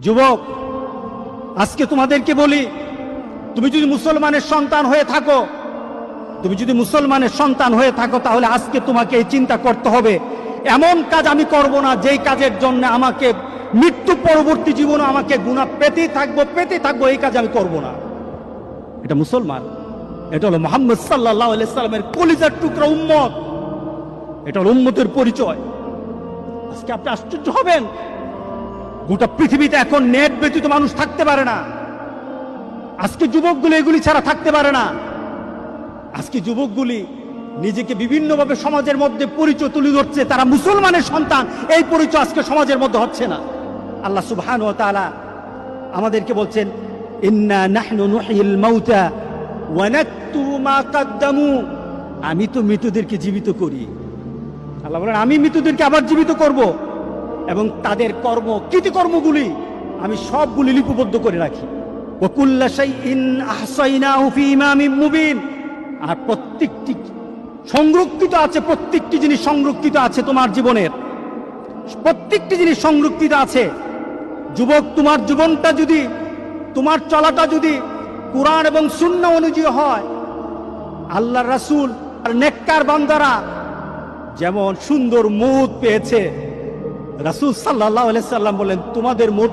যুবক, আজকে তোমাদেরকে বলি, তুমি যদি মুসলমানের সন্তান হয়ে থাকো, তাহলে আজকে তোমাকে এই চিন্তা করতে হবে, এমন কাজ আমি করব না যেই কাজের জন্য আমাকে মৃত্যু পরবর্তী জীবনে আমাকে গুনাহ পেতে থাকবো, এই কাজ আমি করব না। এটা মুসলমান, এটা হলো মুহাম্মদ সাল্লাল্লাহু আলাইহি সাল্লামের কলিজার টুকরা উম্মত, এটা হলো উম্মতের পরিচয়। আজকে আপনি আশ্চর্য হবেন, গোটা পৃথিবীতে এখন নেট ব্যতীত মানুষ থাকতে পারে না। আজকে যুবকগুলি এগুলি ছাড়া থাকতে পারে না। আজকে যুবকগুলি নিজেকে বিভিন্নভাবে সমাজের মধ্যে পরিচয় তুলে ধরছে, তারা মুসলমানের সন্তান, এই পরিচয় আজকে সমাজের মধ্যে হচ্ছে না। আল্লাহ সুবহানাহু ওয়া তাআলা আমাদেরকে বলছেন, ইন্না নাহনু নুহয়িল মাউতা ওয়া নাকতুবু মা কদ্দামু, আমি তো মৃতদেরকে জীবিত করি। আল্লাহ বলেন, আমি মৃতদেরকে আবার জীবিত করব এবং তাদের কৃতিকর্মগুলি আমি সবগুলি লিপিবদ্ধ করে রাখি। ওয়া কুল্লা শাইইন আহসাইনাহু ফি ইমামিন মুবিন, আর প্রত্যেকটি জিনিস সংরক্ষিত আছে তোমার জীবনের, প্রত্যেকটি জিনিস সংরক্ষিত আছে। যুবক, তোমার জীবনটা যদি, তোমার চলাটা যদি কুরআন এবং সুন্নাহ অনুযায়ী হয়, আল্লাহর রাসূল আর নেককার বান্দারা যেমন সুন্দর মউত পেয়েছে, রাসূল সাল্লাল্লাহু আলাইহি সাল্লাম বলেন, তোমাদের মউত